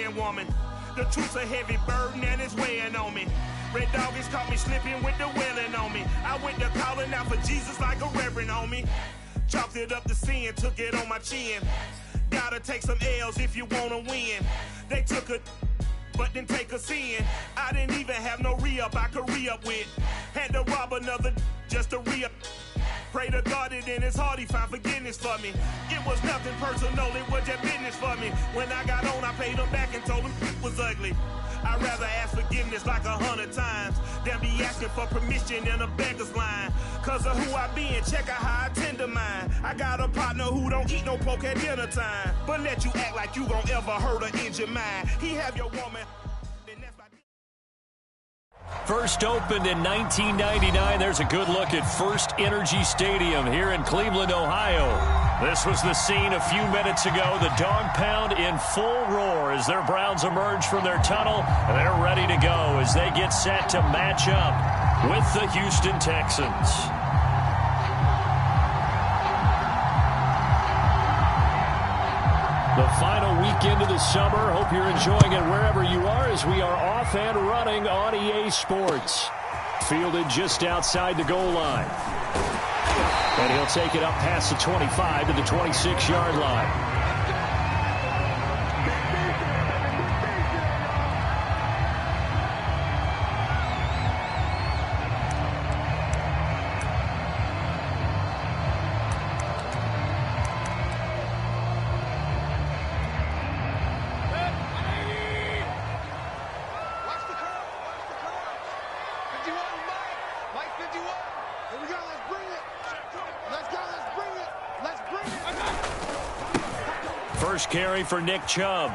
man woman. The truth's a heavy burden and it's weighing on me. Red Dog has caught me slipping with the wailing on me. I went to calling out for Jesus like a reverend on me. Chalked it up to sin, took it on my chin. Gotta take some L's if you wanna win. They took a but didn't take a sin. I didn't even have no re-up I could re-up with. Had to rob another just to re-up. Pray to God that in his heart he found forgiveness for me. It was nothing personal, it was just business for me. When I got on, I paid him back and told him it was ugly. I'd rather ask forgiveness like 100 times than be asking for permission in a beggar's line. Cause of who I be and check out how I tend to mine. I got a partner who don't eat no pork at dinner time, but let you act like you gon' ever hurt or injure mine. He have your woman. First opened in 1999. There's a good look at First Energy Stadium here in Cleveland, Ohio. This was the scene a few minutes ago. The dog pound in full roar as their Browns emerge from their tunnel. They're ready to go as they get set to match up with the Houston Texans. The final weekend of the summer. Hope you're enjoying it wherever you are as we are off and running on EA Sports. Fielded just outside the goal line. And he'll take it up past the 25 to the 26-yard line. First carry for Nick Chubb.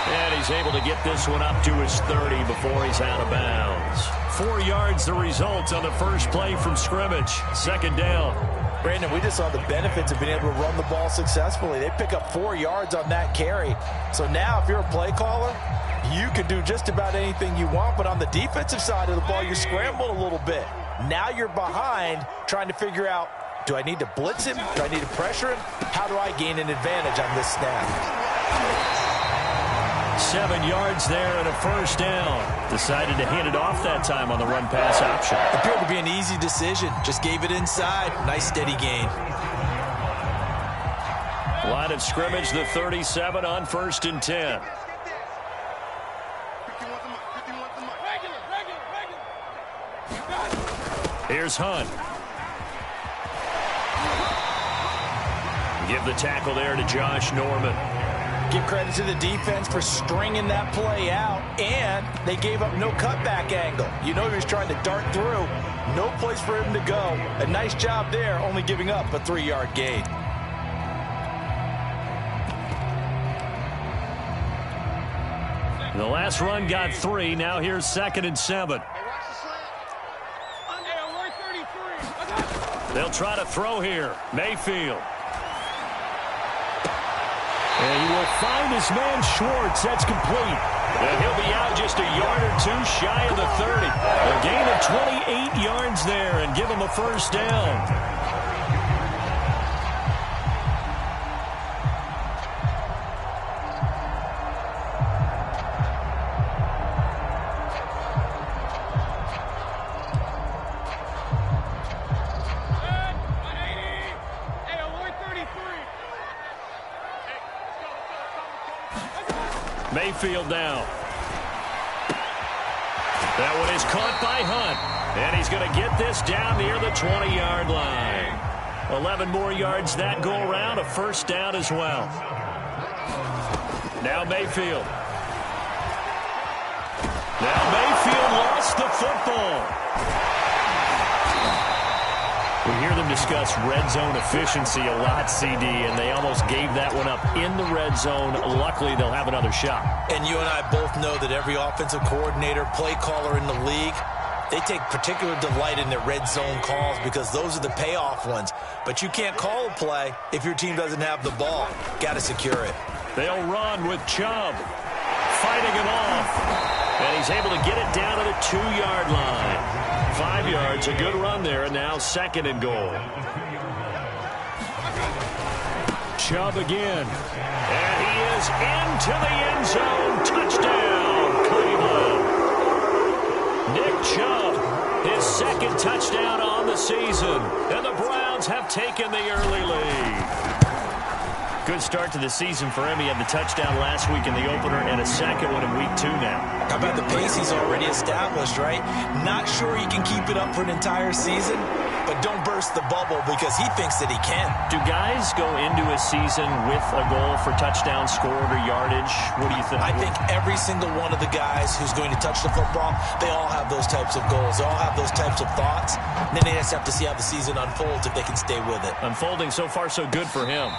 And he's able to get this one up to his 30 before he's out of bounds. 4 yards the result on the first play from scrimmage. Second down. Brandon, we just saw the benefits of being able to run the ball successfully. They pick up 4 yards on that carry. So now if you're a play caller, you can do just about anything you want. But on the defensive side of the ball, you're scrambling a little bit. Now you're behind trying to figure out, do I need to blitz him? Do I need to pressure him? How do I gain an advantage on this snap? 7 yards there and a first down. Decided to hand it off that time on the run-pass option. Appeared to be an easy decision. Just gave it inside. Nice steady gain. Line of scrimmage, the 37 on 1st and 10. Here's Hunt. Give the tackle there to Josh Norman. Give credit to the defense for stringing that play out, and they gave up no cutback angle. You know he was trying to dart through. No place for him to go. A nice job there, only giving up a 3-yard gain. The last run got 3. Now here's 2nd and 7. They'll try to throw here. Mayfield. And he will find his man Schwartz. That's complete. And he'll be out just a yard or two shy of the 30. A gain of 28 yards there and give him a first down. Mayfield now. That one is caught by Hunt. And he's going to get this down near the 20-yard line. 11 more yards that go around. A first down as well. Now Mayfield. Now Mayfield lost the football. We hear them discuss red zone efficiency a lot, CD, and they almost gave that one up in the red zone. Luckily, they'll have another shot. And you and I both know that every offensive coordinator, play caller in the league, they take particular delight in their red zone calls because those are the payoff ones. But you can't call a play if your team doesn't have the ball. Got to secure it. They'll run with Chubb fighting him off. And he's able to get it down to the 2-yard line. 5 yards, a good run there, and now 2nd and goal. Chubb again. And he is into the end touchdown on the season, and the Browns have taken the early lead. Good start to the season for him. He had the touchdown last week in the opener and a second one in week 2 now. How about the pace he's already established, right? Not sure he can keep it up for an entire season, but don't burst the bubble because he thinks that he can. Do guys go into a season with a goal for touchdown scored or yardage? What do you think? I think every single one of the guys who's going to touch the football, they all have those types of goals. They all have those types of thoughts. And then they just have to see how the season unfolds if they can stay with it. Unfolding so far so good for him.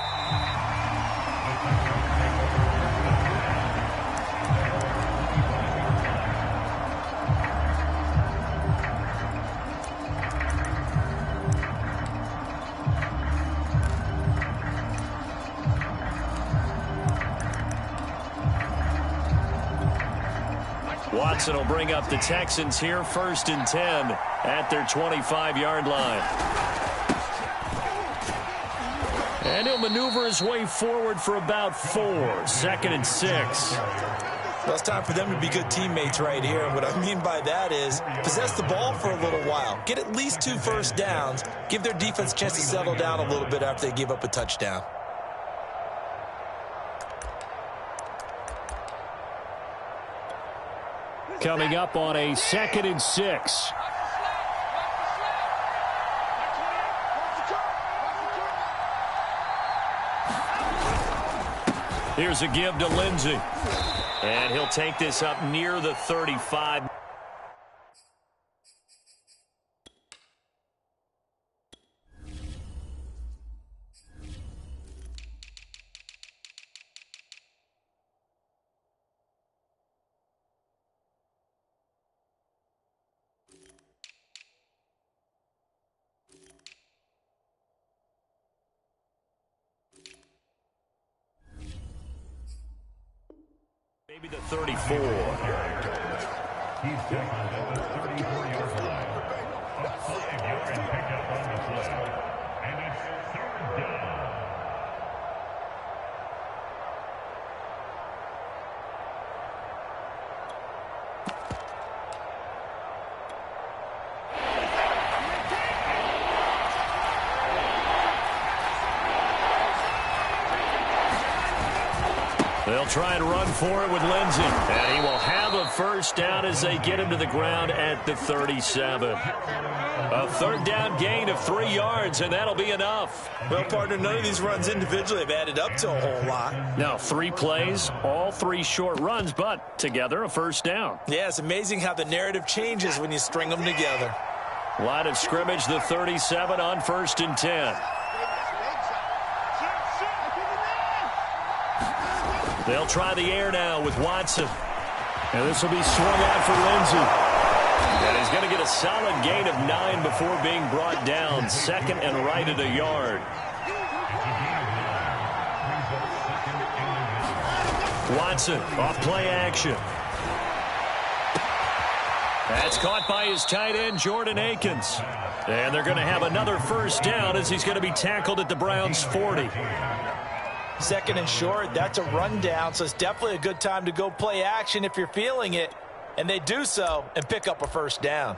Watson will bring up the Texans here, 1st and 10 at their 25-yard line. And he'll maneuver his way forward for about 4, 2nd and 6. Well, it's time for them to be good teammates right here. And what I mean by that is possess the ball for a little while. Get at least 2 first downs. Give their defense a chance to settle down a little bit after they give up a touchdown. Coming up on a 2nd and 6. Here's a give to Lindsey. And he'll take this up near the 35. Maybe the 34. He's taken at the 34-yard line. 5-yard pickup on the play. And it's 3rd down. They'll try and run for it with Lindsey. And he will have a 1st down as they get him to the ground at the 37. A 3rd down gain of 3 yards, and that'll be enough. Well, partner, none of these runs individually have added up to a whole lot. Now, 3 plays, all 3 short runs, but together a 1st down. Yeah, it's amazing how the narrative changes when you string them together. Line of scrimmage, the 37 on 1st and 10. They'll try the air now with Watson. And this will be swung out for Lindsey. And he's going to get a solid gain of 9 before being brought down. 2nd and right at a yard. Watson off play action. That's caught by his tight end, Jordan Akins. And they're going to have another 1st down as he's going to be tackled at the Browns' 40. 2nd and short, that's a rundown, so it's definitely a good time to go play action if you're feeling it. And they do so and pick up a 1st down.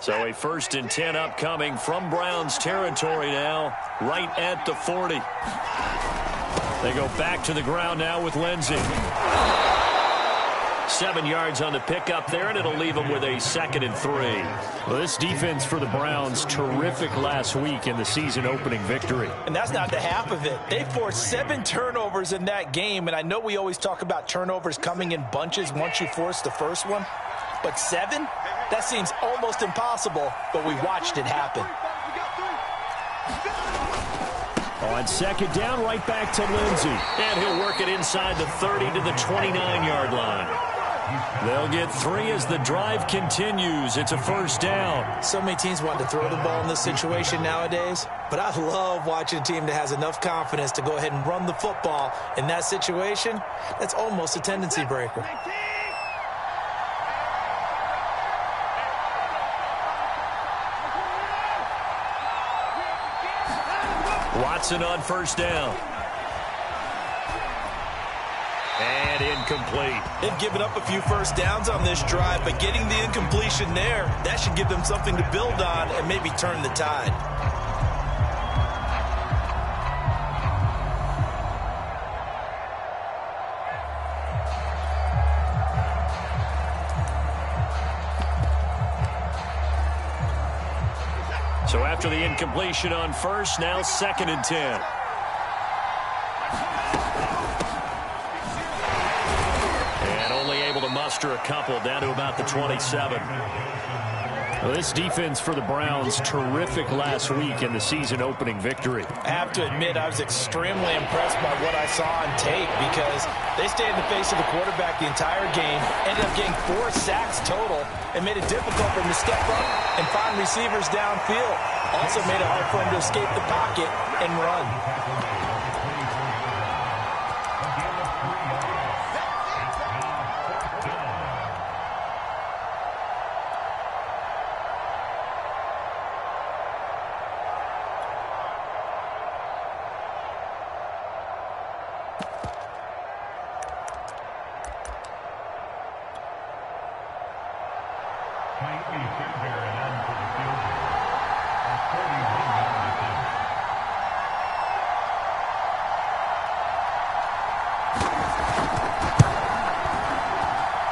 So a 1st and 10 upcoming from Browns territory now, right at the 40. They go back to the ground now with Lindsey. 7 yards on the pickup there, and it'll leave them with a 2nd and 3. Well, this defense for the Browns, terrific last week in the season-opening victory. And that's not the half of it. They forced 7 turnovers in that game, and I know we always talk about turnovers coming in bunches once you force the first one. But 7? That seems almost impossible, but we watched it happen. On 2nd down, right back to Lindsey. And he'll work it inside the 30 to the 29-yard line. They'll get 3 as the drive continues. It's a 1st down. So many teams want to throw the ball in this situation nowadays, but I love watching a team that has enough confidence to go ahead and run the football. In that situation, that's almost a tendency breaker. Watson on 1st down. And incomplete. They've given up a few first downs on this drive, but getting the incompletion there, that should give them something to build on and maybe turn the tide. So after the incompletion on first, now 2nd and 10. And only able to muster a couple down to about the 27. Well, this defense for the Browns, terrific last week in the season-opening victory. I have to admit, I was extremely impressed by what I saw on tape because they stayed in the face of the quarterback the entire game, ended up getting 4 sacks total, and made it difficult for him to step up and find receivers downfield. Also made it hard for him to escape the pocket and run.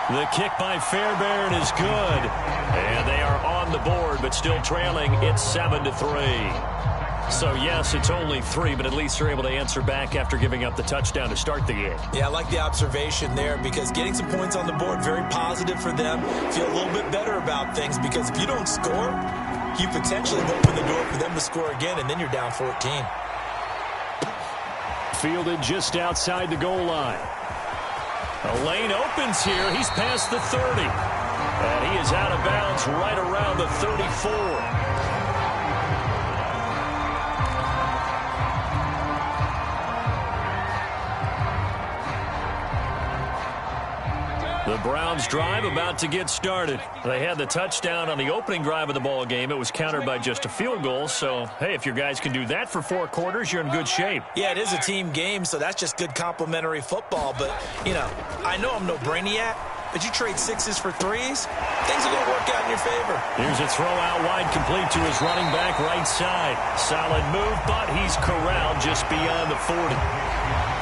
The kick by Fairbairn is good. And they are on the board, but still trailing. It's 7-3. So, yes, it's only 3, but at least they're able to answer back after giving up the touchdown to start the game. Yeah, I like the observation there because getting some points on the board, very positive for them. Feel a little bit better about things because if you don't score, you potentially open the door for them to score again, and then you're down 14. Fielded just outside the goal line. A lane opens here. He's past the 30. And he is out of bounds right around the 34. The Browns drive about to get started. They had the touchdown on the opening drive of the ball game. It was countered by just a field goal. So, hey, if your guys can do that for 4 quarters, you're in good shape. Yeah, it is a team game, so that's just good complimentary football. But, you know, I know I'm no brainiac, but you trade 6s for 3s, things are going to work out in your favor. Here's a throw out wide, complete to his running back right side. Solid move, but he's corralled just beyond the 40.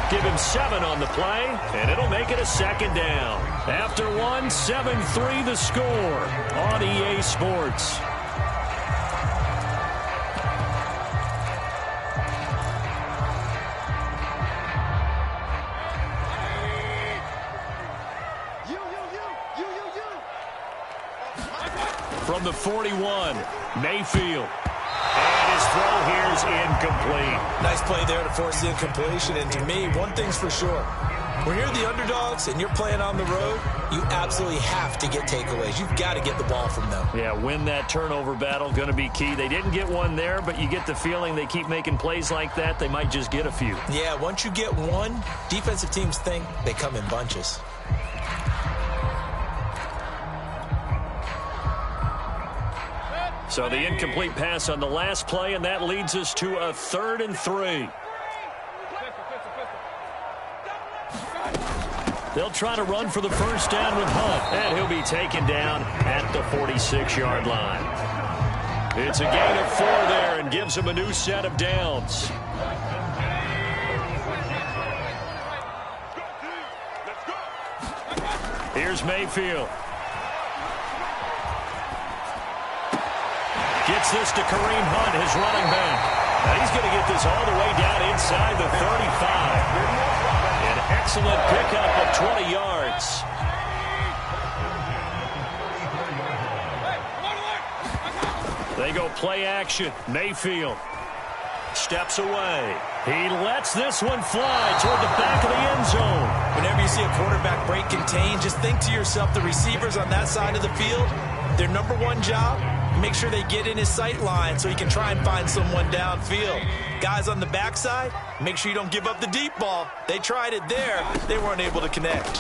Give him 7 on the play, and it'll make it a 2nd down. After 1, 7-3 the score on EA Sports. From the 41, Mayfield. And his throw here is incomplete. Nice play there to force the incompletion. And to me, one thing's for sure. When you're the underdogs and you're playing on the road, you absolutely have to get takeaways. You've got to get the ball from them. Yeah, win that turnover battle, going to be key. They didn't get one there, but you get the feeling they keep making plays like that, they might just get a few. Yeah, once you get one, defensive teams think they come in bunches. So the incomplete pass on the last play, and that leads us to a 3rd and 3. They'll try to run for the first down with Hunt, and he'll be taken down at the 46-yard line. It's a gain of 4 there and gives him a new set of downs. Here's Mayfield. Gets this to Kareem Hunt, his running back. Now he's going to get this all the way down inside the 35. An excellent pickup of 20 yards. They go play action. Mayfield steps away. He lets this one fly toward the back of the end zone. Whenever you see a quarterback break contain, just think to yourself, the receivers on that side of the field, their number one job, make sure they get in his sight line so he can try and find someone downfield. Guys on the backside, make sure you don't give up the deep ball. They tried it there. They weren't able to connect.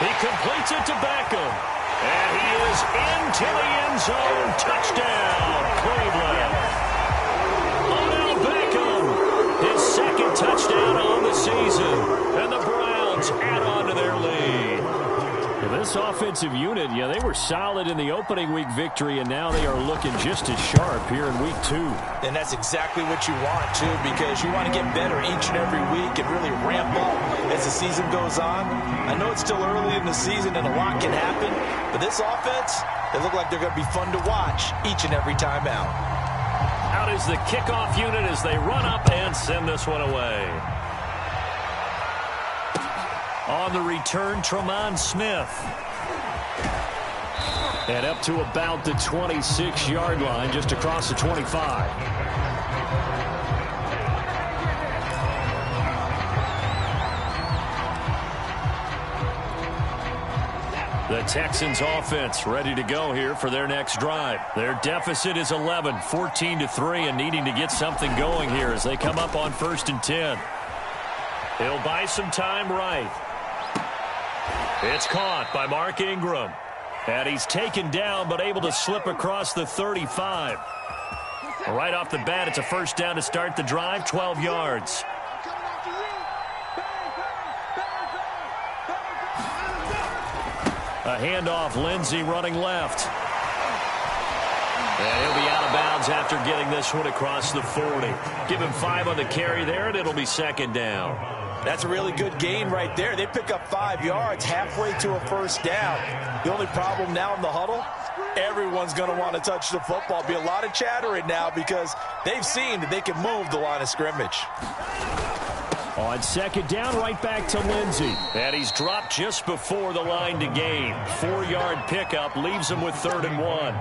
He completes it to Beckham. And he is into the end zone. Touchdown, Cleveland. Odell Beckham, his 2nd touchdown on the season. offensive unit, they were solid in the opening week victory, and now they are looking just as sharp here in week 2. And that's exactly what you want, too, because you want to get better each and every week and really ramp up as the season goes on. I know it's still early in the season and a lot can happen, but this offense, they look like they're going to be fun to watch each and every time out. Out is the kickoff unit as they run up and send this one away. On the return, Tremont Smith. And up to about the 26-yard line, just across the 25. The Texans offense ready to go here for their next drive. Their deficit is 11, 14-3, and needing to get something going here as they come up on 1st and 10. He'll buy some time right. It's caught by Mark Ingram. And he's taken down but able to slip across the 35. Right off the bat, it's a first down to start the drive, 12 yards. A handoff, Lindsey running left. And he'll be out of bounds after getting this one across the 40. Give him 5 on the carry there, and it'll be 2nd down. That's a really good gain right there. They pick up 5 yards halfway to a first down. The only problem now in the huddle, everyone's going to want to touch the football. Be a lot of chattering now because they've seen that they can move the line of scrimmage. On 2nd down, right back to Lindsey. And he's dropped just before the line to gain. 4-yard pickup leaves him with 3rd and 1.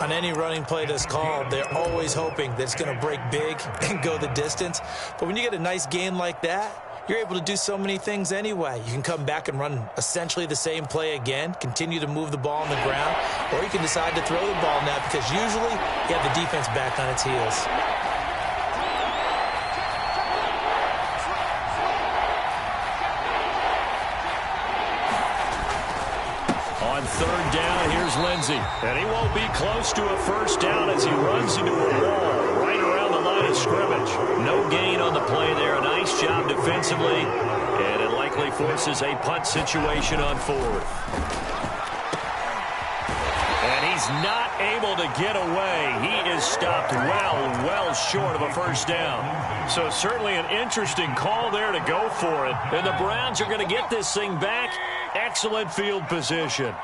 On any running play that's called, they're always hoping that it's going to break big and go the distance. But when you get a nice gain like that, you're able to do so many things anyway. You can come back and run essentially the same play again, continue to move the ball on the ground, or you can decide to throw the ball now because usually you have the defense back on its heels. On 3rd down, here's Lindsey. And he won't be close to a first down as he runs into a wall right around the line of scrimmage. No gain on the play there. A nice job defensively. And it likely forces a punt situation on 4th. And he's not able to get away. He is stopped well short of a first down. So certainly an interesting call there to go for it. And the Browns are going to get this thing back. Excellent field position.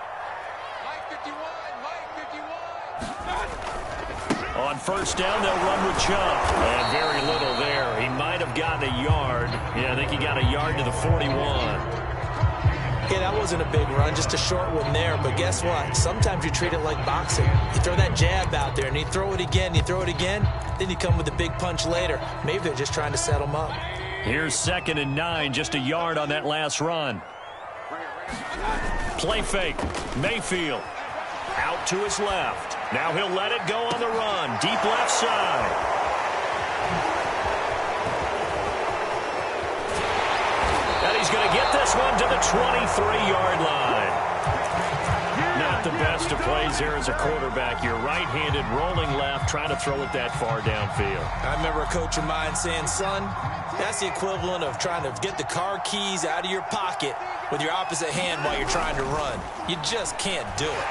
On 1st down, they'll run with Chubb. And very little there. He might have gotten a yard. Yeah, I think he got a yard to the 41. Yeah, that wasn't a big run, just a short one there. But guess what? Sometimes you treat it like boxing. You throw that jab out there, and you throw it again, then you come with a big punch later. Maybe they're just trying to set him up. Here's 2nd and 9, just a yard on that last run. Play fake. Mayfield out to his left. Now he'll let it go on the run. Deep left side. And he's going to get this one to the 23-yard line. Not the best of plays here as a quarterback. You're right-handed, rolling left, trying to throw it that far downfield. I remember a coach of mine saying, son, that's the equivalent of trying to get the car keys out of your pocket with your opposite hand while you're trying to run. You just can't do it.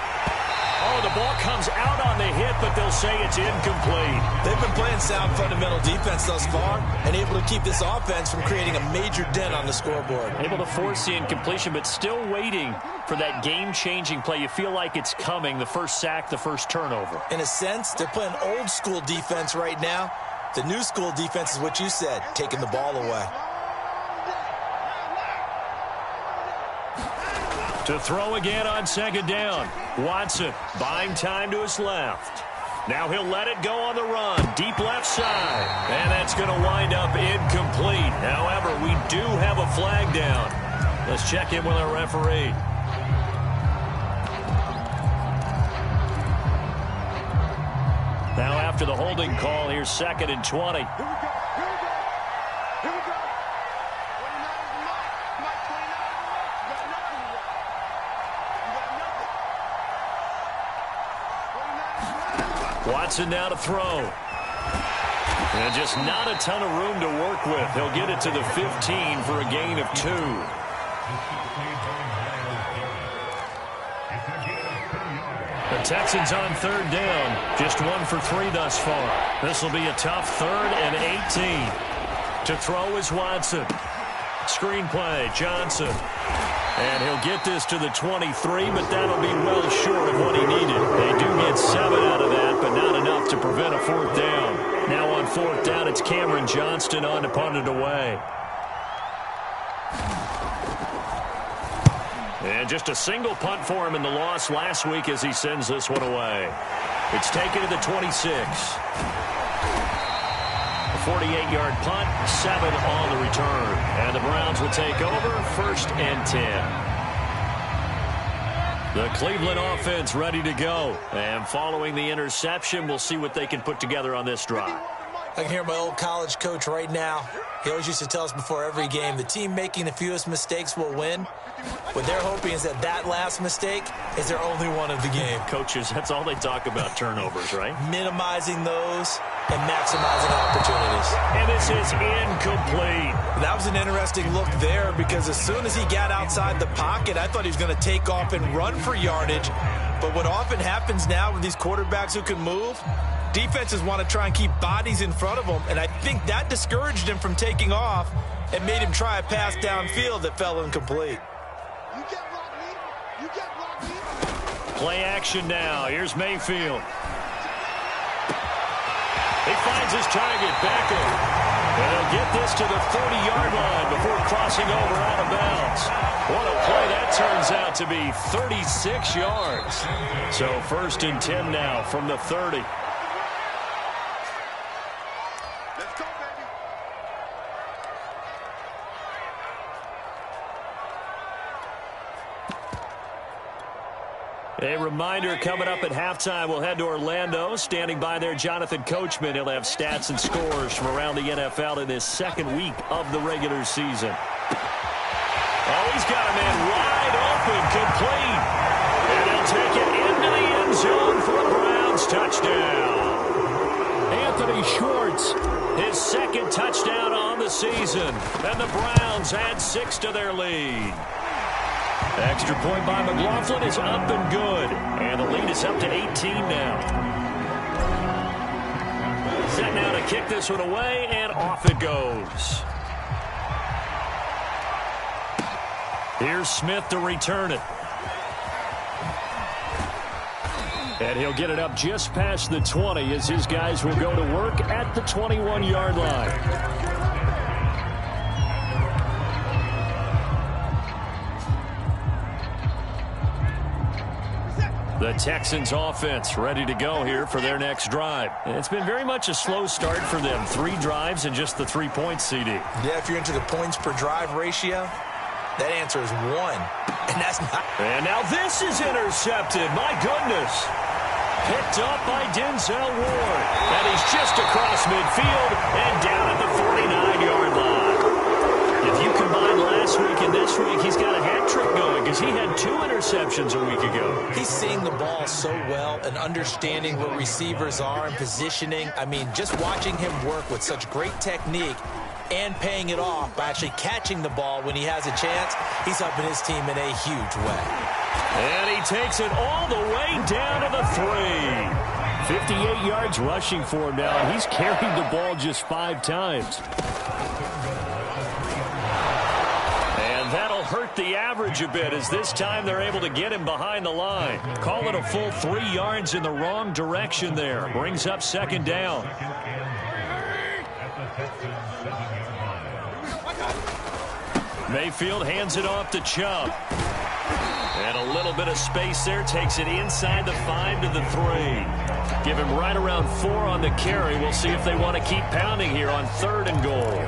Oh, the ball comes out on the hit, but they'll say it's incomplete. They've been playing sound fundamental defense thus far and able to keep this offense from creating a major dent on the scoreboard. Able to force the incompletion, but still waiting for that game-changing play. You feel like it's coming, the first sack, the first turnover. In a sense, they're playing old-school defense right now. The new school defense is what you said, taking the ball away. To throw again on 2nd down. Watson buying time to his left. Now he'll let it go on the run. Deep left side. And that's going to wind up incomplete. However, we do have a flag down. Let's check in with our referee. Now after the holding call, here's 2nd and 20. Watson now to throw. And just not a ton of room to work with. He'll get it to the 15 for a gain of 2. Texans on third down. Just 1 for 3 thus far. This will be a tough 3rd and 18. To throw is Watson. Screenplay, Johnson. And he'll get this to the 23, but that'll be well short of what he needed. They do get 7 out of that, but not enough to prevent a 4th down. Now on 4th down, it's Cameron Johnston on to punt it away. And just a single punt for him in the loss last week as he sends this one away. It's taken to the 26. A 48-yard punt, 7 on the return. And the Browns will take over 1st and 10. The Cleveland offense ready to go. And following the interception, we'll see what they can put together on this drive. I can hear my old college coach right now. He always used to tell us before every game, the team making the fewest mistakes will win. What they're hoping is that last mistake is their only one of the game. Coaches, that's all they talk about, turnovers, right? Minimizing those and maximizing opportunities. And this is incomplete. That was an interesting look there because as soon as he got outside the pocket, I thought he was going to take off and run for yardage. But what often happens now with these quarterbacks who can move, defenses want to try and keep bodies in front of them, and I think that discouraged him from taking off and made him try a pass downfield that fell incomplete. Play action now. Here's Mayfield. He finds his target, Beckham. And he'll get this to the 30-yard line before crossing over out of bounds. What a play that turns out to be, 36 yards. So 1st and 10 now from the 30. A reminder coming up at halftime, we'll head to Orlando. Standing by there, Jonathan Coachman. He'll have stats and scores from around the NFL in this 2nd week of the regular season. Oh, he's got a man wide open, complete. And he'll take it into the end zone for a Browns touchdown. Anthony Schwartz, his 2nd touchdown on the season. And the Browns add 6 to their lead. Extra point by McLaughlin is up and good. And the lead is up to 18 now. Set now to kick this one away, and off it goes. Here's Smith to return it. And he'll get it up just past the 20 as his guys will go to work at the 21-yard line. The Texans offense ready to go here for their next drive. It's been very much a slow start for them. 3 drives and just the 3 points, CD. Yeah, if you're into the points per drive ratio, that answer is 1. And that's not. And now this is intercepted. My goodness. Picked up by Denzel Ward. And he's just across midfield and down at the 49-yard line. If you combine last week and this week, he's got a hat trick going because he had 2 interceptions a week ago. He's seeing the ball so well and understanding where receivers are and positioning. I mean, just watching him work with such great technique and paying it off by actually catching the ball when he has a chance, he's helping his team in a huge way. And he takes it all the way down to the 3. 58 yards rushing for him now, and he's carried the ball just 5 times. That'll hurt the average a bit as this time they're able to get him behind the line. Call it a full 3 yards in the wrong direction there. Brings up 2nd down. Mayfield hands it off to Chubb. And a little bit of space there. Takes it inside the 5 to the 3. Give him right around 4 on the carry. We'll see if they want to keep pounding here on 3rd and goal.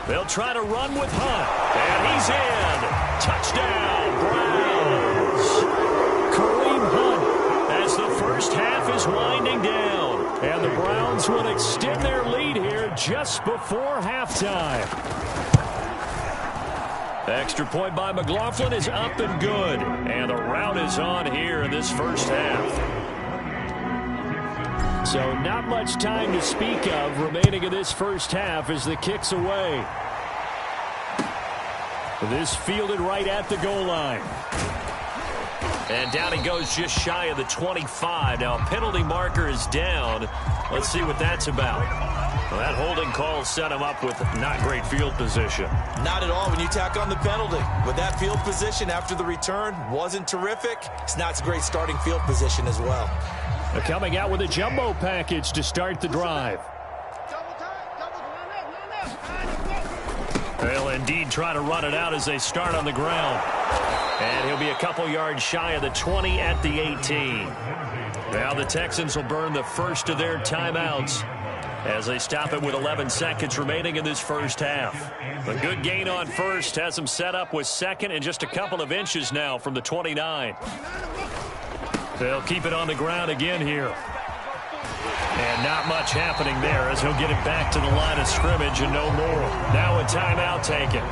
They'll try to run with Hunt. And he's in. Touchdown, Browns. Kareem Hunt as the first half is winding down. And the Browns will extend their lead here just before halftime. Extra point by McLaughlin is up and good. And the rout is on here in this first half. So not much time to speak of remaining in this first half as the kick's away. This fielded right at the goal line. And down he goes just shy of the 25. Now a penalty marker is down. Let's see what that's about. Well, that holding call set him up with not great field position. Not at all when you tack on the penalty. With that field position after the return wasn't terrific. It's not a great starting field position as well. They're coming out with a jumbo package to start the drive. They'll indeed try to run it out as they start on the ground. And he'll be a couple yards shy of the 20 at the 18. Now the Texans will burn the first of their timeouts as they stop it with 11 seconds remaining in this first half. A good gain on first has them set up with second and just a couple of inches now from the 29. They'll keep it on the ground again here. And not much happening there as he'll get it back to the line of scrimmage and no more. Now a timeout taken.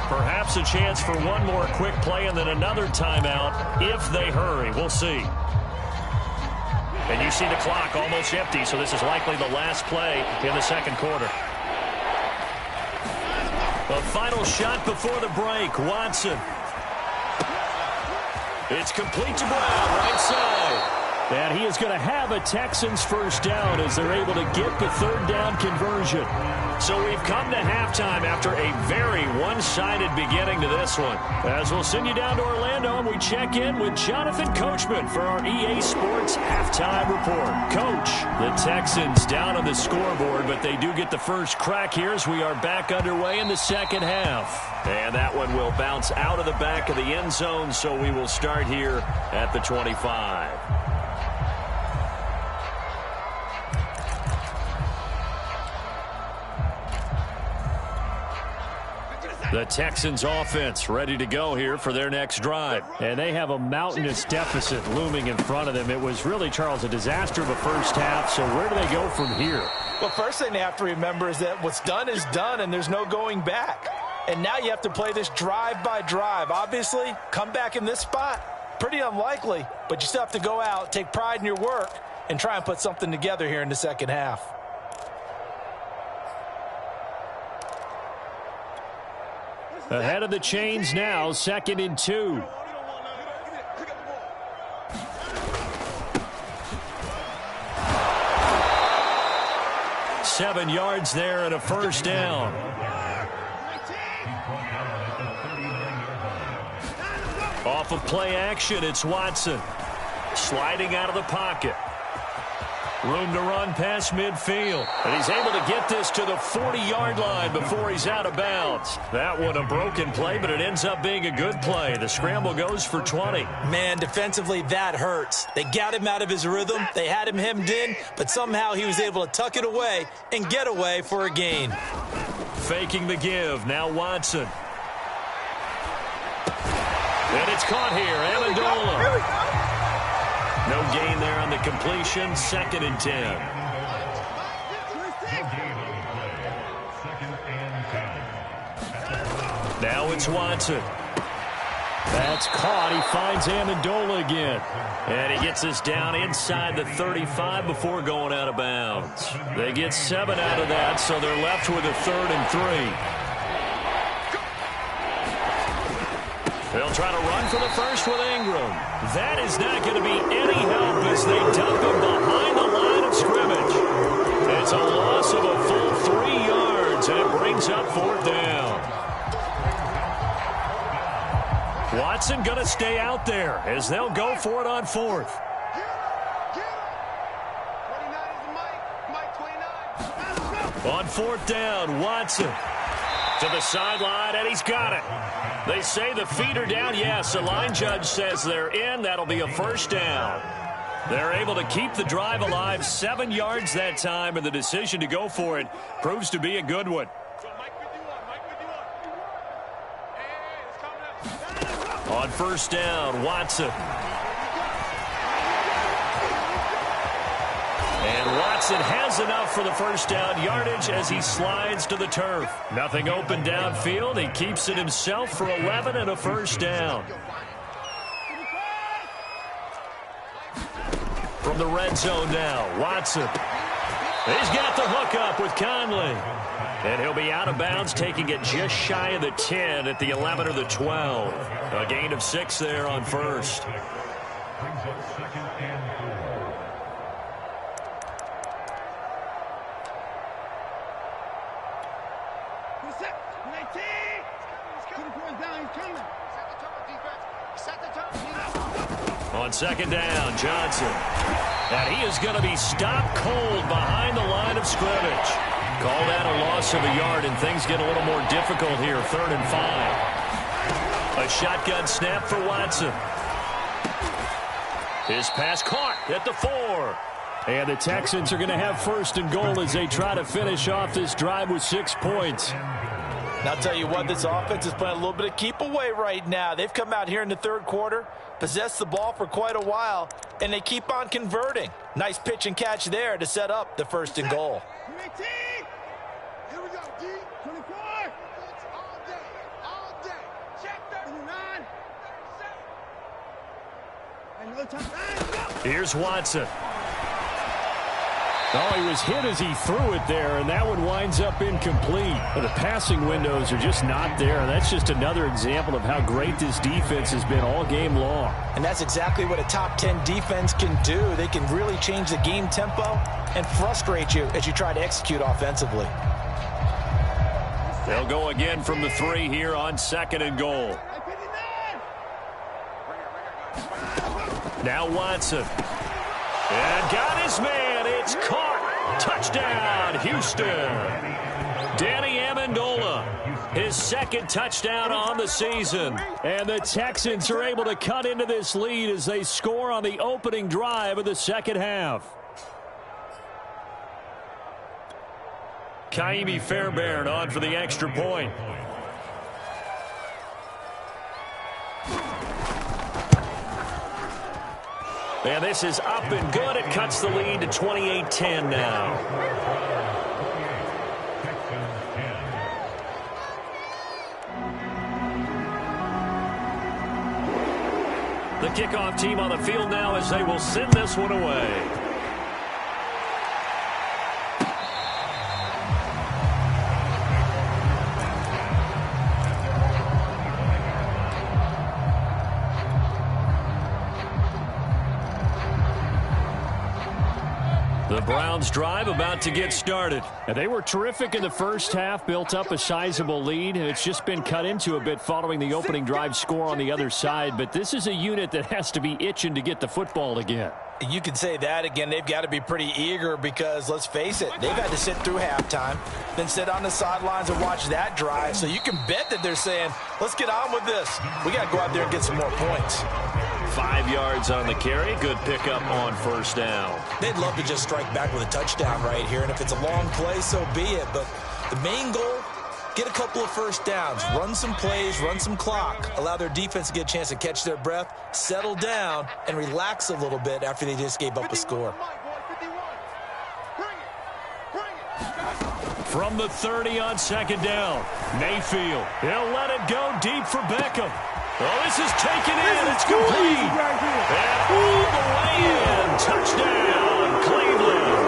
Perhaps a chance for one more quick play and then another timeout if they hurry. We'll see. And you see the clock almost empty, so this is likely the last play in the second quarter. The final shot before the break. Watson. It's complete to Brown, right side. And he is going to have a Texans first down as they're able to get the third down conversion. So we've come to halftime after a very one-sided beginning to this one. As we'll send you down to Orlando and we check in with Jonathan Coachman for our EA Sports Halftime Report. Coach, the Texans down on the scoreboard, but they do get the first crack here as we are back underway in the second half. And that one will bounce out of the back of the end zone, so we will start here at the 25. The Texans offense ready to go here for their next drive. And they have a mountainous deficit looming in front of them. It was really, Charles, a disaster of a first half. So where do they go from here? Well, first thing they have to remember is that what's done is done and there's no going back. And now you have to play this drive by drive. Obviously, come back in this spot, pretty unlikely. But you still have to go out, take pride in your work, and try and put something together here in the second half. Ahead of the chains now, 2nd and 2. Seven yards there and a first down. Off of play action, it's Watson. Sliding out of the pocket. Room to run past midfield. And he's able to get this to the 40-yard line before he's out of bounds. That one a broken play, but it ends up being a good play. The scramble goes for 20. Man, defensively, that hurts. They got him out of his rhythm. They had him hemmed in, but somehow he was able to tuck it away and get away for a gain. Faking the give. Now Watson. And it's caught here. Amendola. No gain there on the completion. 2nd and 10. Now it's Watson. That's caught. He finds Amendola again. And he gets us down inside the 35 before going out of bounds. They get 7 out of that, so they're left with a 3rd and 3. They'll try to run for the first with Ingram. That is not going to be any help as they dump him behind the line of scrimmage. It's a loss of a full 3 yards, and it brings up 4th down. Watson going to stay out there as they'll go for it on 4th. On 4th down, Watson to the sideline, and he's got it. They say the feet are down. Yes, the line judge says they're in. That'll be a first down. They're able to keep the drive alive. 7 yards that time, and the decision to go for it proves to be a good one. On first down, Watson. And Watson has enough for the first down yardage as he slides to the turf. Nothing open downfield. He keeps it himself for 11 and a first down. From from the red zone now. Watson. He's got the hook up with Conley. And he'll be out of bounds, taking it just shy of the 10 at the 11 or the 12. A gain of 6 there on first. On second down, Johnson. And he is going to be stopped cold behind the line of scrimmage. Call that a loss of a yard, and things get a little more difficult here, 3rd and 5. A shotgun snap for Watson. His pass caught at the 4. And the Texans are going to have 1st and goal as they try to finish off this drive with 6 points. And I'll tell you what, this offense is playing a little bit of keep away right now. They've come out here in the 3rd quarter, possessed the ball for quite a while, and they keep on converting. Nice pitch and catch there to set up the 1st and goal. Here we go, D. 24. All day. All day. Check 39. 37. Here's Watson. Oh, he was hit as he threw it there, and that one winds up incomplete. But the passing windows are just not there. And that's just another example of how great this defense has been all game long. And that's exactly what a top 10 defense can do. They can really change the game tempo and frustrate you as you try to execute offensively. They'll go again from the 3 here on 2nd and goal. Now Watson. And got his man. It's caught. Touchdown, Houston. Danny Amendola, his 2nd touchdown on the season. And the Texans are able to cut into this lead as they score on the opening drive of the 2nd half. Kaimi Fairbairn on for the extra point. And this is up and good. It cuts the lead to 28-10 now. The kickoff team on the field now as they will send this one away. The Browns drive about to get started. And they were terrific in the first half, built up a sizable lead, and it's just been cut into a bit following the opening drive score on the other side. But this is a unit that has to be itching to get the football again. You can say that again. They've got to be pretty eager because, let's face it, they've had to sit through halftime, then sit on the sidelines and watch that drive. So you can bet that they're saying, let's get on with this. We got to go out there and get some more points. 5 yards on the carry. Good pickup on 1st down. They'd love to just strike back with a touchdown right here, and if it's a long play, so be it. But the main goal, get a couple of 1st downs, run some plays, run some clock, allow their defense to get a chance to catch their breath, settle down, and relax a little bit after they just gave up a score. From the 30 on 2nd down, Mayfield. He'll let it go deep for Beckham. Oh, this is taken in. It's complete. And all the way in. Touchdown, Cleveland.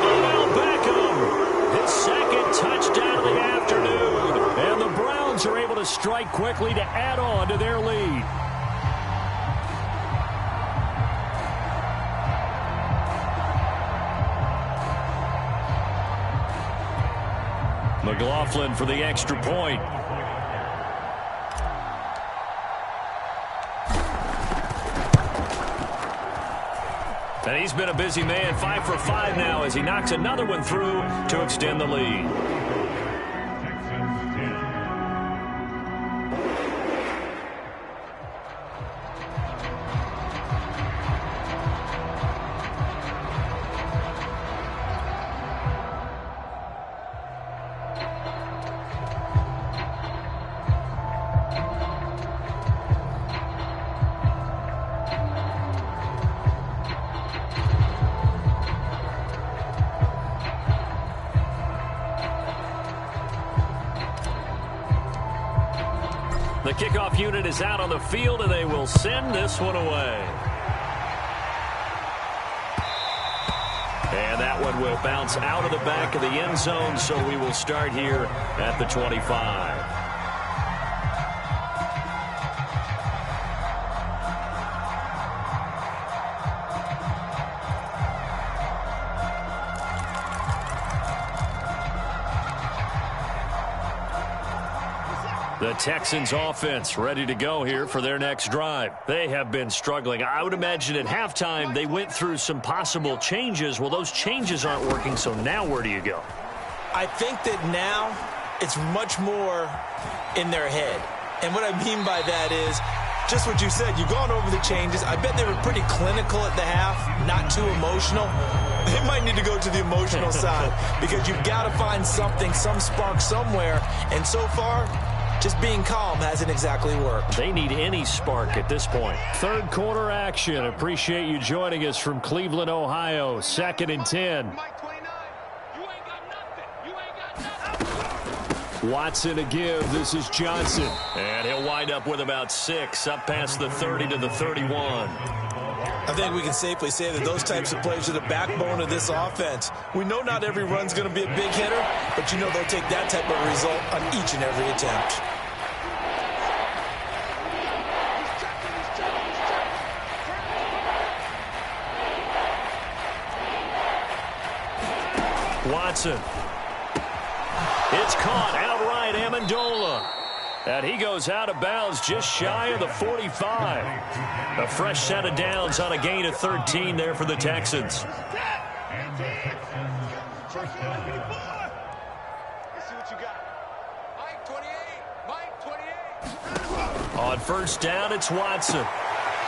Odell Beckham, his 2nd touchdown of the afternoon. And the Browns are able to strike quickly to add on to their lead. McLaughlin for the extra point. And he's been a busy man, 5 for 5 now as he knocks another one through to extend the lead. The kickoff unit is out on the field, and they will send this one away. will bounce out of the back of the end zone, so we will start here at the 25. The Texans offense ready to go here for their next drive. They have been struggling. I would imagine at halftime they went through some possible changes. Well, those changes aren't working, so now where do you go? I think that now it's much more in their head. And what I mean by that is just what you said. You've gone over the changes. I bet they were pretty clinical at the half, not too emotional. They might need to go to the emotional side because you've got to find something, some spark somewhere. And so far, just being calm hasn't exactly worked. They need any spark at this point. Third quarter action. Appreciate you joining us from Cleveland, Ohio. 2nd and 10. Watson a give. This is Johnson. And he'll wind up with about 6 up past the 30 to the 31. I think we can safely say that those types of plays are the backbone of this offense. We know not every run's going to be a big hitter, but you know they'll take that type of result on each and every attempt. Watson. It's caught outright, Amendola. And he goes out of bounds just shy of the 45. A fresh set of downs on a gain of 13 there for the Texans. On first down, it's Watson.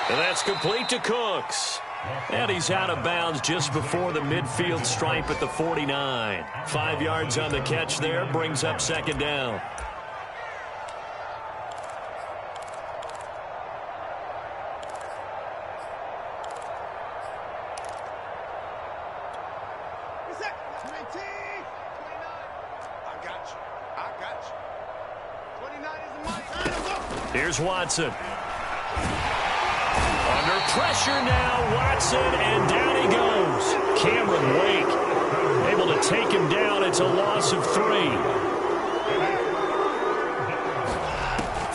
And that's complete to Cooks. And he's out of bounds just before the midfield stripe at the 49. 5 yards on the catch there, brings up 2nd down. Here's Watson. Under pressure now, Watson, and down he goes. Cameron Wake able to take him down. It's a loss of 3.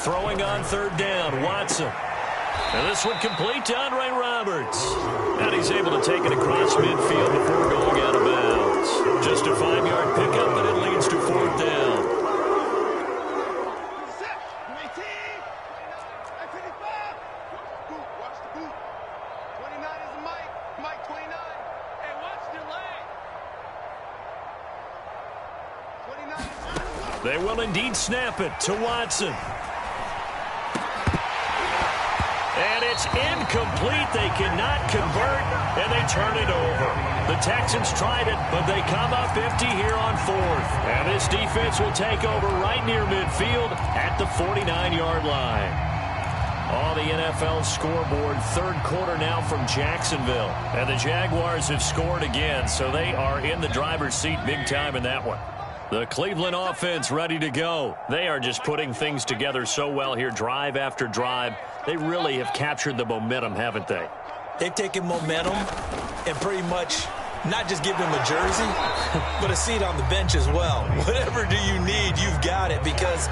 Throwing on 3rd down, Watson. And this one complete to Andre Roberts. And he's able to take it across midfield before going out of bounds. Just a 5-yard pickup, and it leads to 4th down. They will indeed snap it to Watson. And it's incomplete. They cannot convert, and they turn it over. The Texans tried it, but they come up empty here on 4th. And this defense will take over right near midfield at the 49-yard line. On the NFL scoreboard, 3rd quarter now from Jacksonville. And the Jaguars have scored again, so they are in the driver's seat big time in that one. The Cleveland offense ready to go. They are just putting things together so well here, drive after drive. They really have captured the momentum, haven't they? They've taken momentum and pretty much not just give them a jersey, but a seat on the bench as well. Whatever do you need, you've got it, because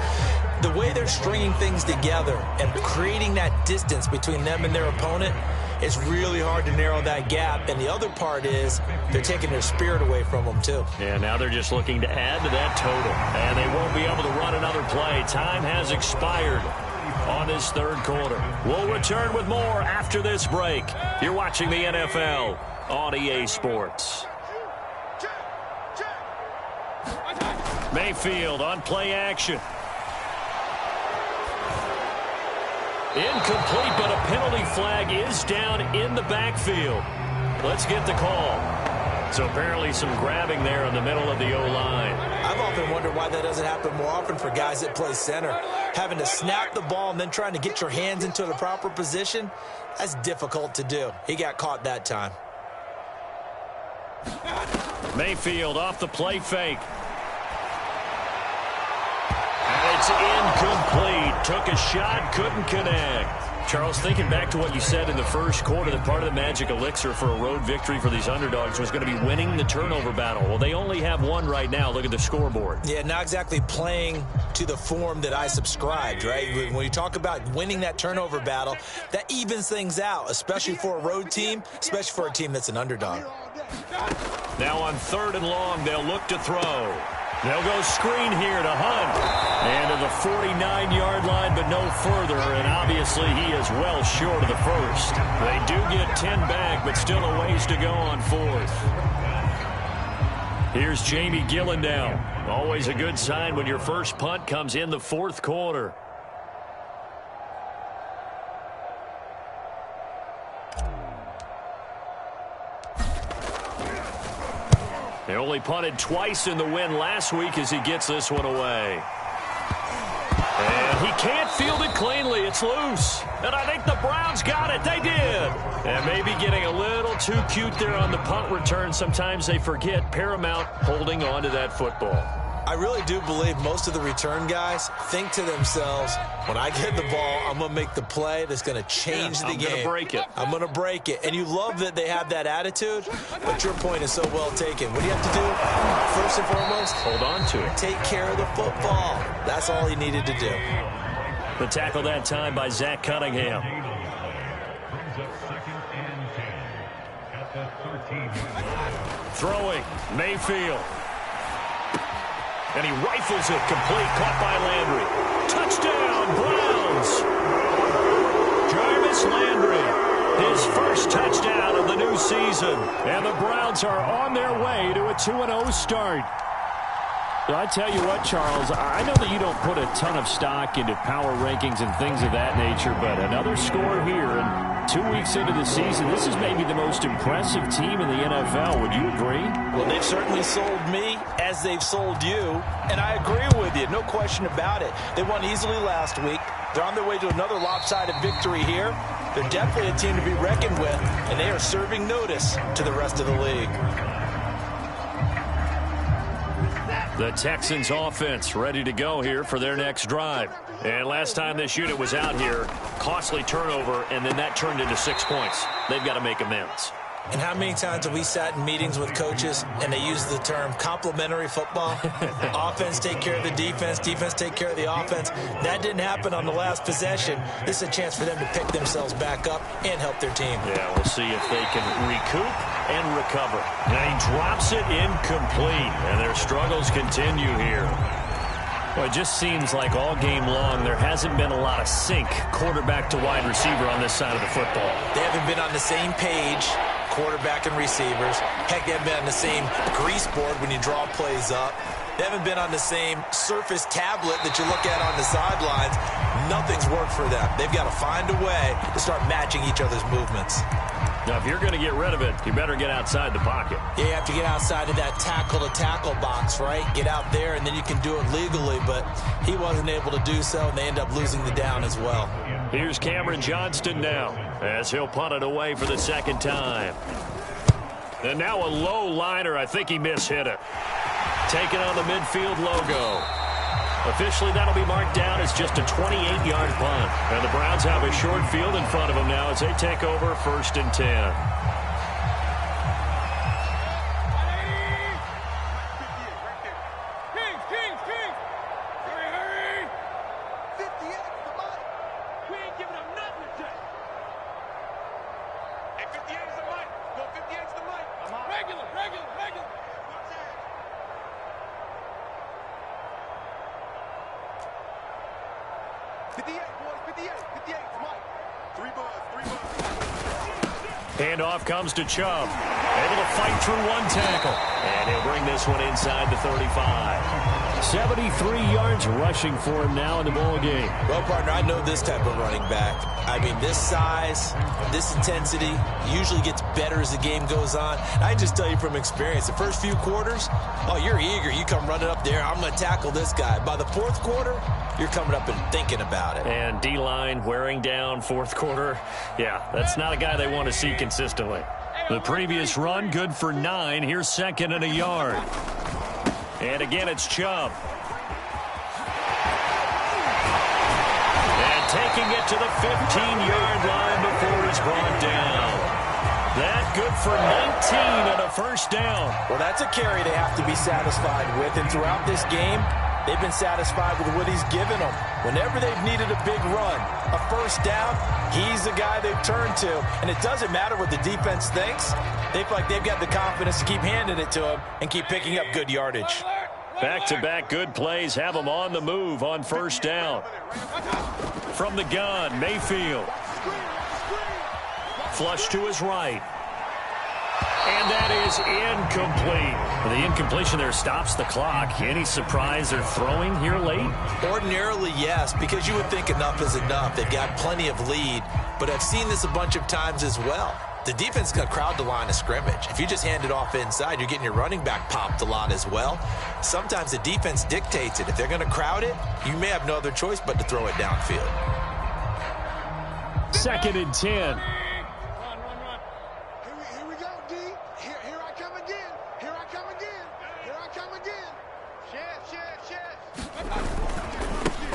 the way they're stringing things together and creating that distance between them and their opponent, it's really hard to narrow that gap. And the other part is they're taking their spirit away from them, too. Yeah, now they're just looking to add to that total. And they won't be able to run another play. Time has expired on this 3rd quarter. We'll return with more after this break. You're watching the NFL on EA Sports. Mayfield on play action. Incomplete, but a penalty flag is down in the backfield. Let's get the call. So apparently some grabbing there in the middle of the O-line. I've often wondered why that doesn't happen more often for guys that play center. Having to snap the ball and then trying to get your hands into the proper position, that's difficult to do. He got caught that time. Mayfield off the play fake. And it's incomplete. Took a shot, couldn't connect. Charles, thinking back to what you said in the first quarter, that part of the magic elixir for a road victory for these underdogs was going to be winning the turnover battle. Well, they only have one right now. Look at the scoreboard. Yeah, not exactly playing to the form that I subscribed, right? When you talk about winning that turnover battle, that evens things out, especially for a road team, especially for a team that's an underdog. Now on 3rd and long, they'll look to throw. They'll go screen here to Hunt. And to the 49-yard line, but no further. And obviously, he is well short of the first. They do get 10 back, but still a ways to go on 4th. Here's Jamie Gillendown. Always a good sign when your first punt comes in the 4th quarter. They only punted twice in the win last week as he gets this one away. And he can't field it cleanly. It's loose. And I think the Browns got it. They did. And maybe getting a little too cute there on the punt return. Sometimes they forget paramount holding on to that football. I really do believe most of the return guys think to themselves, when I get the ball, I'm going to make the play that's going to change the game. I'm going to break it. I'm going to break it. And you love that they have that attitude, but your point is so well taken. What do you have to do? First and foremost, hold on to it. Take care of the football. That's all he needed to do. The tackle that time by Zach Cunningham. Throwing, Mayfield. And he rifles it complete, caught by Landry. Touchdown, Browns! Jarvis Landry, his first touchdown of the new season. And the Browns are on their way to a 2-0 start. I tell you what, Charles, I know that you don't put a ton of stock into power rankings and things of that nature, but another score here, and 2 weeks into the season, this is maybe the most impressive team in the NFL. Would you agree? Well, they've certainly sold me as they've sold you, and I agree with you, no question about it. They won easily last week. They're on their way to another lopsided victory here. They're definitely a team to be reckoned with, and they are serving notice to the rest of the league. The Texans offense ready to go here for their next drive. And last time this unit was out here, costly turnover, and then that turned into 6 points. They've got to make amends. And how many times have we sat in meetings with coaches and they use the term complementary football? Offense take care of the defense, defense take care of the offense. That didn't happen on the last possession. This is a chance for them to pick themselves back up and help their team. Yeah, we'll see if they can recoup and recover. Now he drops it incomplete, and their struggles continue here. Well, it just seems like all game long there hasn't been a lot of sync quarterback to wide receiver on this side of the football. They haven't been on the same page, quarterback and receivers. Heck, they haven't been on the same grease board when you draw plays up. They haven't been on the same surface tablet that you look at on the sidelines. Nothing's worked for them. They've got to find a way to start matching each other's movements. Now, if you're going to get rid of it, you better get outside the pocket. Yeah, you have to get outside of that tackle-to-tackle box, right? Get out there, and then you can do it legally, but he wasn't able to do so, and they end up losing the down as well. Here's Cameron Johnston now, as he'll punt it away for the second time. And now a low liner. I think he mishit it. Taking on the midfield logo. Officially, that'll be marked down as just a 28-yard punt. And the Browns have a short field in front of them now as they take over 1st and 10. Handoff comes to Chubb. Able to fight through one tackle. And he'll bring this one inside the 35. 73 yards rushing for him now in the ball game. Well, partner, I know this type of running back. I mean, this size, this intensity usually gets better as the game goes on. I just tell you from experience, the first few quarters, oh, you're eager. You come running up there. I'm going to tackle this guy. By the 4th quarter, you're coming up and thinking about it. And D-line wearing down 4th quarter. Yeah, that's not a guy they want to see consistently. The previous run, good for 9. Here's 2nd and a yard. And again, it's Chubb. And taken making it to the 15-yard line before he's brought down. That good for 19 and a first down. Well, that's a carry they have to be satisfied with, and throughout this game, they've been satisfied with what he's given them. Whenever they've needed a big run, a first down, he's the guy they've turned to. And it doesn't matter what the defense thinks. They feel like they've got the confidence to keep handing it to him and keep picking up good yardage. Back-to-back good plays have them on the move on first down. From the gun, Mayfield. Flush to his right. And that is incomplete. The incompletion there stops the clock. Any surprise they're throwing here late? Ordinarily, yes, because you would think enough is enough. They've got plenty of lead, but I've seen this a bunch of times as well. The defense got crowd the line of scrimmage. If you just hand it off inside, you're getting your running back popped a lot as well. Sometimes the defense dictates it. If they're going to crowd it, you may have no other choice but to throw it downfield. 2nd and 10. Here we go, D. Here I come again. Here I come again. Here I come again. Shit.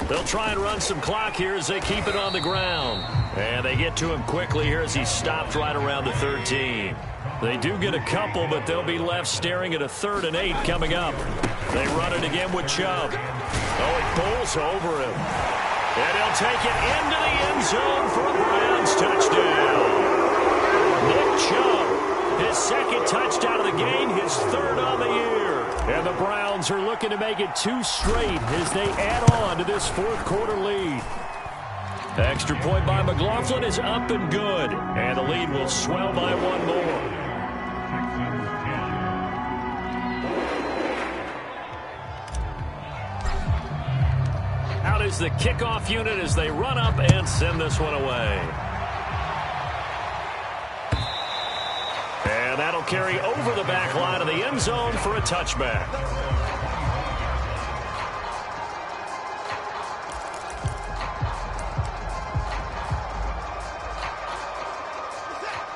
They'll try and run some clock here as they keep it on the ground. And they get to him quickly here as he stopped right around the 13. They do get a couple, but they'll be left staring at a 3rd and 8 coming up. They run it again with Chubb. Oh, it pulls over him. And he'll take it into the end zone for a Browns touchdown. Nick Chubb, his 2nd touchdown of the game, his 3rd on the year. And the Browns are looking to make it 2 straight as they add on to this 4th quarter lead. Extra point by McLaughlin is up and good. And the lead will swell by 1 more. Out is the kickoff unit as they run up and send this one away. And that'll carry over the back line of the end zone for a touchback.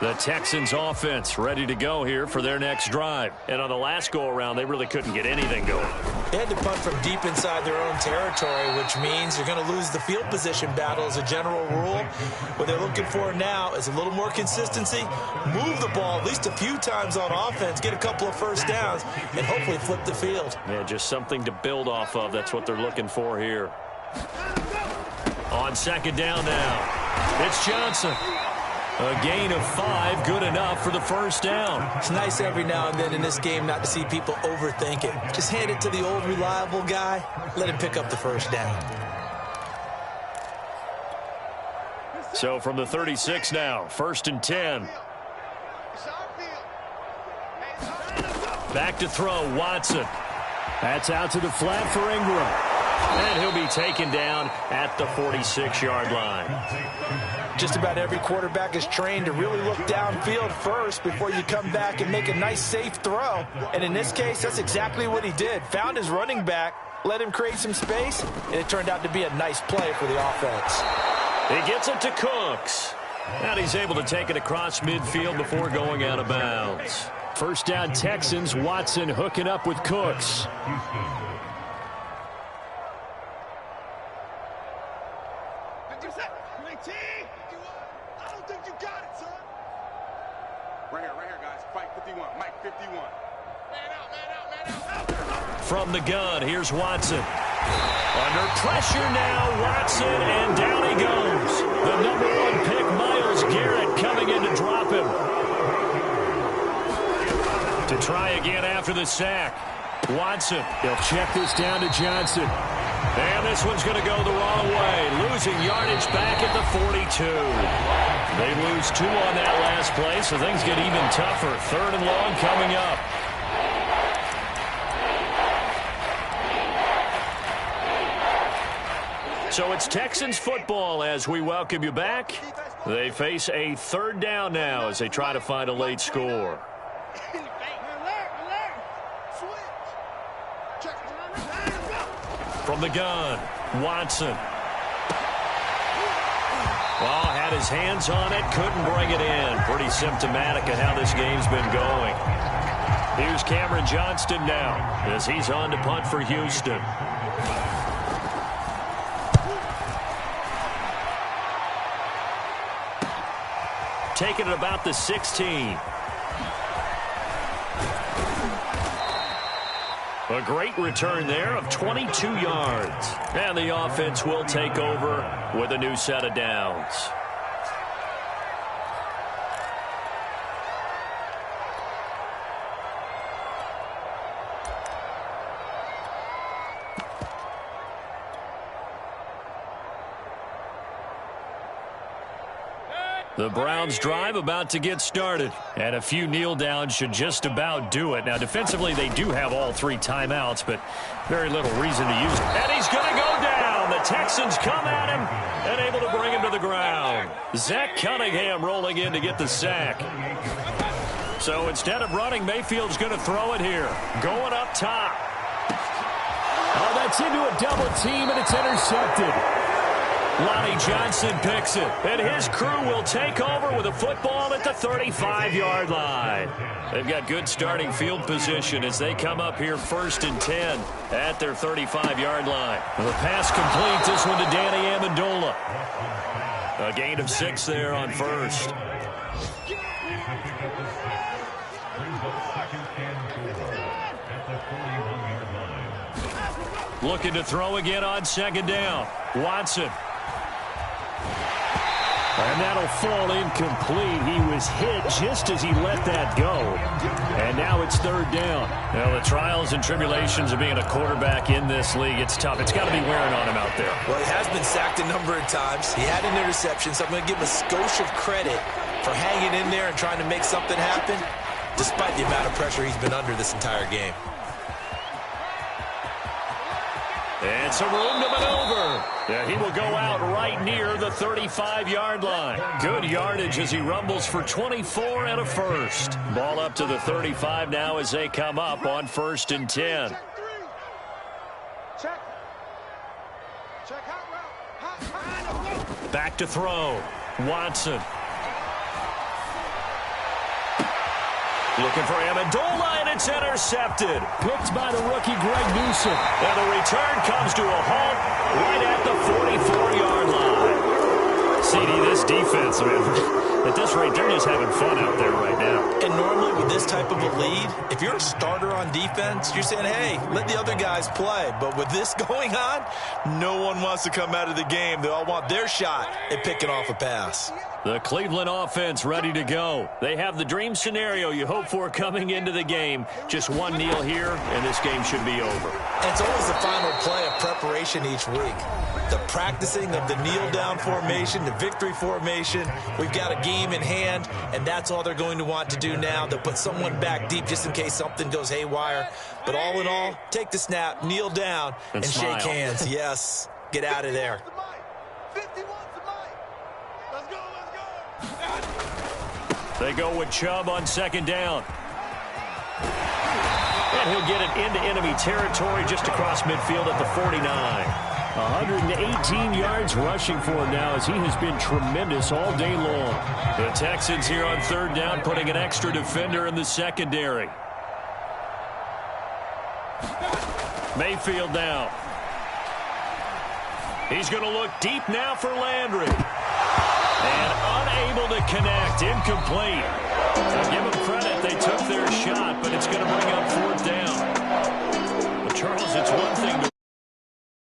The Texans offense ready to go here for their next drive. And on the last go-around, they really couldn't get anything going. They had to punt from deep inside their own territory, which means you're going to lose the field position battle as a general rule. What they're looking for now is a little more consistency, move the ball at least a few times on offense, get a couple of first downs, and hopefully flip the field. Yeah, just something to build off of. That's what they're looking for here. On 2nd down now, it's Johnson. A gain of 5, good enough for the first down. It's nice every now and then in this game not to see people overthink it. Just hand it to the old reliable guy. Let him pick up the first down. So from the 36 now, 1st and 10. Back to throw, Watson. That's out to the flat for Ingram. And he'll be taken down at the 46-yard line. Just about every quarterback is trained to really look downfield first before you come back and make a nice, safe throw. And in this case, that's exactly what he did. Found his running back, let him create some space, and it turned out to be a nice play for the offense. He gets it to Cooks. And he's able to take it across midfield before going out of bounds. First down Texans, Watson hooking up with Cooks. From the gun, here's Watson. Under pressure now, Watson, and down he goes. The #1 pick, Myles Garrett, coming in to drop him. To try again after the sack. Watson, he'll check this down to Johnson. And this one's going to go the wrong way. Losing yardage back at the 42. They lose 2 on that last play, so things get even tougher. 3rd and long coming up. So it's Texans football as we welcome you back. They face a 3rd down now as they try to find a late score. From the gun, Watson. Well, had his hands on it, couldn't bring it in. Pretty symptomatic of how this game's been going. Here's Cameron Johnston now as he's on to punt for taken at about the 16. A great return there of 22 yards. And the offense will take over with a new set of downs. The Browns drive about to get started. And a few kneel downs should just about do it. Now, defensively, they do have all 3 timeouts, but very little reason to use it. And he's going to go down. The Texans come at him and able to bring him to the ground. Zach Cunningham rolling in to get the sack. So instead of running, Mayfield's going to throw it here. Going up top. Oh, that's into a double team, and it's intercepted. Lonnie Johnson picks it, and his crew will take over with a football at the 35-yard line. They've got good starting field position as they come up here 1st and 10 at their 35-yard line. The pass complete, this one to Danny Amendola. A gain of 6 there on first. Looking to throw again on 2nd down. Watson. And that'll fall incomplete. He was hit just as he let that go. And now it's 3rd down. Well, the trials and tribulations of being a quarterback in this league, it's tough. It's got to be wearing on him out there. Well, he has been sacked a number of times. He had an interception, so I'm going to give him a skosh of credit for hanging in there and trying to make something happen, despite the amount of pressure he's been under this entire game. And some room to maneuver. Yeah, he will go out right near the 35-yard line. Good yardage as he rumbles for 24 and a first. Ball up to the 35 now as they come up on 1st and 10. Back to throw. Watson. Looking for Amendola, and it's intercepted. Picked by the rookie Greg Newsome. And the return comes to a halt right at the 44-yard line. CD, this defense, man, at this rate, they're just having fun out there right now. And normally with this type of a lead, if you're a starter on defense, you're saying, hey, let the other guys play. But with this going on, no one wants to come out of the game. They all want their shot at picking off a pass. The Cleveland offense ready to go. They have the dream scenario you hope for coming into the game. Just one kneel here, and this game should be over. And it's always the final play of preparation each week. The practicing of the kneel-down formation, the victory formation. We've got a game in hand, and that's all they're going to want to do now. They'll put someone back deep just in case something goes haywire. But all in all, take the snap, kneel down, and shake hands. Yes, get out of there. They go with Chubb on 2nd down. And he'll get it into enemy territory just across midfield at the 49. 118 yards rushing for him now as he has been tremendous all day long. The Texans here on 3rd down putting an extra defender in the secondary. Mayfield now. He's going to look deep now for Landry. And unable to connect. Incomplete. Now give them credit. They took their shot, but it's going to bring up 4th down. But Charles, it's one thing to